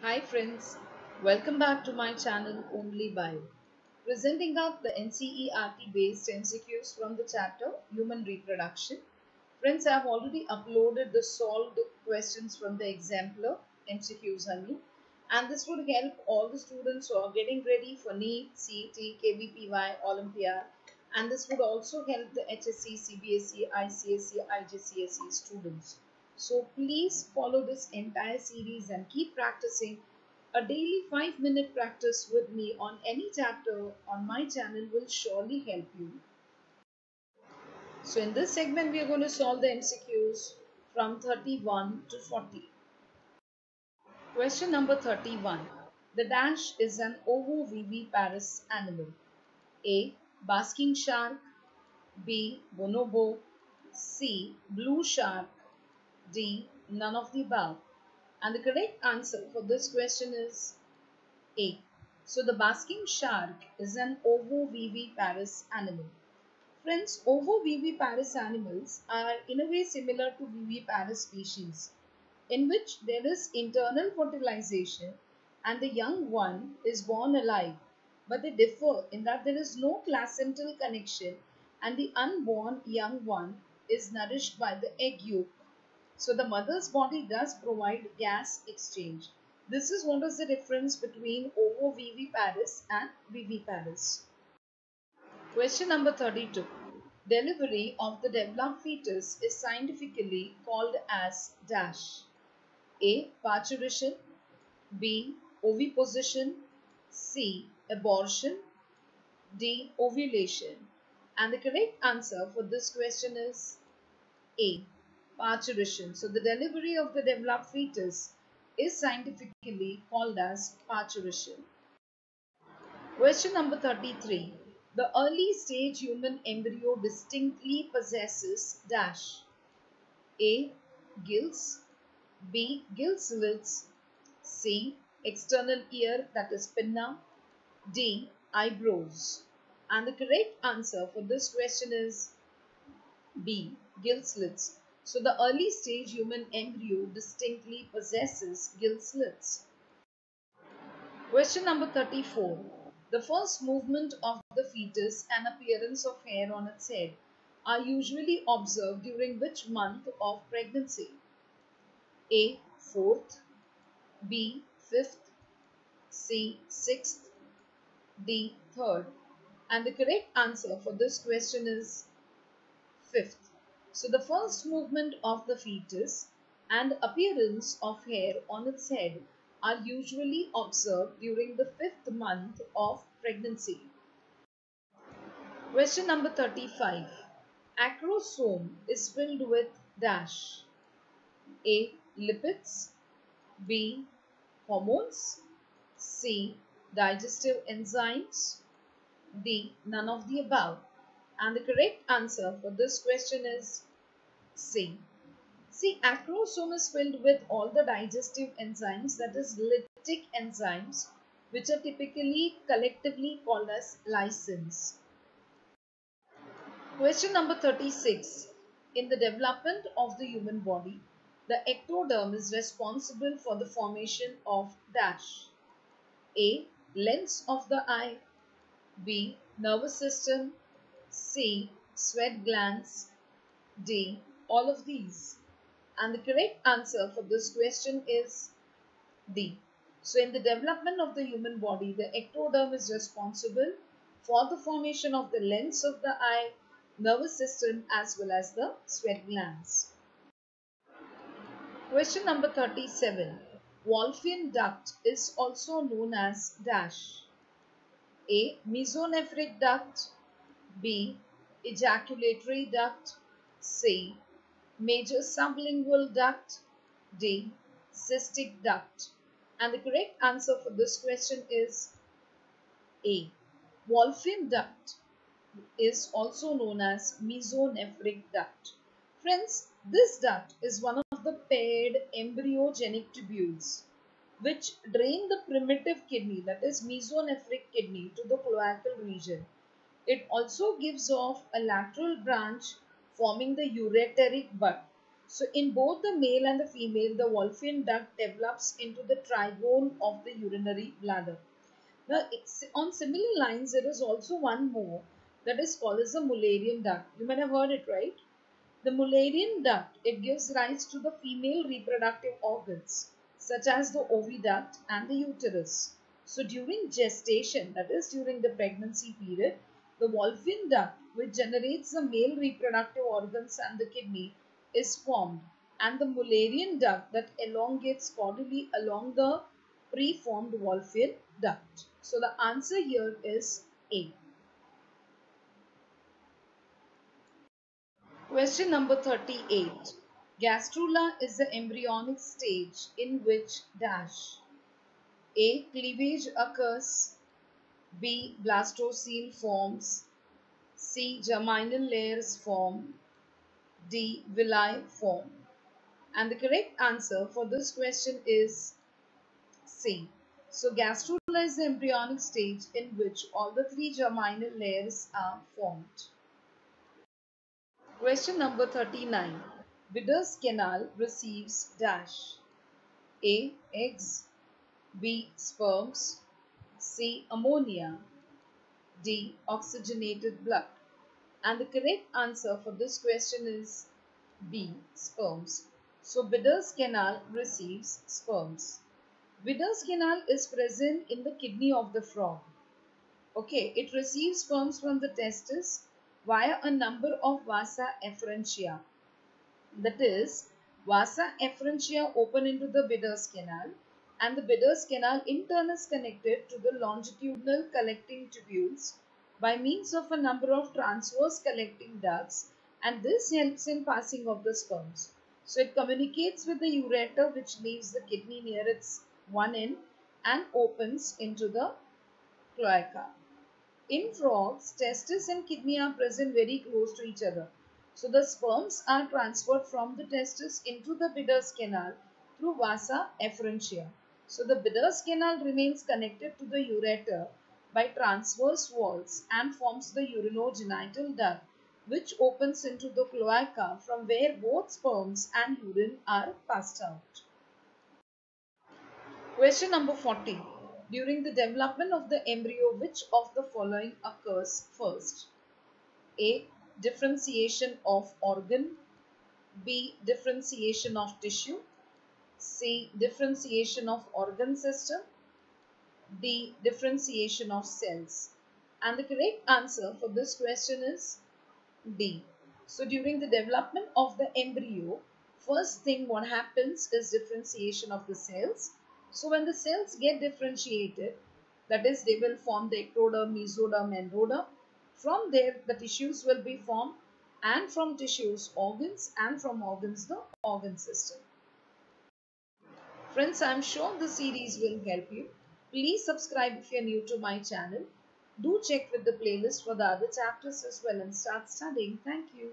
Hi friends, welcome back to my channel Only Bio. Presenting up the NCERT based MCQs from the chapter Human Reproduction. Friends, I have already uploaded the solved questions from the exemplar MCQs and this would help all the students who are getting ready for NEET, CET, KVPY, Olympiad, and this would also help the HSC, CBSE, ICSE, IGCSE students. So please follow this entire series and keep practicing. A daily 5-minute practice with me on any chapter on my channel will surely help you. So in this segment we are going to solve the MCQs from 31 to 40. Question number 31. The dash is an ovoviviparous animal. A. Basking shark. B. Bonobo. C. Blue shark. D. None of the above. And the correct answer for this question is A. So the basking shark is an ovoviviparous animal. Friends, ovoviviparous animals are in a way similar to viviparous species, in which there is internal fertilization and the young one is born alive, but they differ in that there is no placental connection and the unborn young one is nourished by the egg yolk. So the mother's body does provide gas exchange. This is what is the difference between ovoviviparous and viviparous. Question number 32. Delivery of the developed fetus is scientifically called as dash. A. Parturition. B. Oviposition. C. Abortion. D. Ovulation. And the correct answer for this question is A. Parturition. So the delivery of the developed fetus is scientifically called as parturition. Question number 33. The early stage human embryo distinctly possesses dash. A. Gills. B. Gill slits. C. External ear, that is pinna. D. Eyebrows. And the correct answer for this question is B. Gill slits. So the early stage human embryo distinctly possesses gill slits. Question number 34. The first movement of the fetus and appearance of hair on its head are usually observed during which month of pregnancy? A. 4th. B. 5th. C. 6th. D. 3rd. And the correct answer for this question is 5th. So the first movement of the fetus and appearance of hair on its head are usually observed during the 5th month of pregnancy. Question number 35. Acrosome is filled with dash. A. Lipids. B. Hormones. C. Digestive enzymes. D. None of the above. And the correct answer for this question is C. See, acrosome is filled with all the digestive enzymes, that is lytic enzymes, which are typically collectively called as lysins. Question number 36. In the development of the human body, the ectoderm is responsible for the formation of dash. A. Lens of the eye. B. Nervous system. C. Sweat glands. D. All of these. And the correct answer for this question is D. So in the development of the human body, the ectoderm is responsible for the formation of the lens of the eye, nervous system, as well as the sweat glands. Question number 37. Wolffian duct is also known as dash. A. Mesonephric duct. B. Ejaculatory duct. C. Major sublingual duct. D. Cystic duct. And the correct answer for this question is A. Wolffian duct is also known as mesonephric duct. Friends, this duct is one of the paired embryogenic tubules which drain the primitive kidney, that is mesonephric kidney, to the cloacal region. It also gives off a lateral branch forming the ureteric bud. So in both the male and the female, the Wolffian duct develops into the trigone of the urinary bladder. Now, on similar lines, there is also one more that is called as the Mullerian duct. You might have heard it, right? The Mullerian duct, it gives rise to the female reproductive organs such as the oviduct and the uterus. So during gestation, that is during the pregnancy period, the Wolffian duct, which generates the male reproductive organs and the kidney, is formed, and the Mullerian duct that elongates caudally along the preformed Wolffian duct. So the answer here is A. Question number 38. Gastrula is the embryonic stage in which dash A. Cleavage occurs, B. Blastocele forms, C. Germinal layers form, D. Villi form. And the correct answer for this question is C. So gastrula is the embryonic stage in which all the three germinal layers are formed. Question number 39. Widder's canal receives dash A. Eggs, B. Sperms, C. Ammonia, D. Oxygenated blood. And the correct answer for this question is B. Sperms. So Widder's canal receives sperms. Widder's canal is present in the kidney of the frog. Okay, it receives sperms from the testis via a number of vasa efferentia. That is, vasa efferentia open into the Widder's canal, and the Widder's canal in turn is connected to the longitudinal collecting tubules by means of a number of transverse collecting ducts, and this helps in passing of the sperms. So it communicates with the ureter, which leaves the kidney near its one end and opens into the cloaca. In frogs, testis and kidney are present very close to each other. So the sperms are transferred from the testis into the Widder's canal through vasa efferentia. So the Widder's canal remains connected to the ureter by transverse walls and forms the urinogenital duct, which opens into the cloaca from where both sperms and urine are passed out. Question number 40. During the development of the embryo, which of the following occurs first? A. Differentiation of organ, B. Differentiation of tissue, C. Differentiation of organ system, D. Differentiation of cells. And the correct answer for this question is D. So during the development of the embryo, first thing what happens is differentiation of the cells. So when the cells get differentiated, that is, they will form the ectoderm, mesoderm, endoderm. From there, the tissues will be formed, and from tissues, organs, and from organs, the organ system. Friends, I am sure the series will help you. Please subscribe if you are new to my channel. Do check with the playlist for the other chapters as well and start studying. Thank you.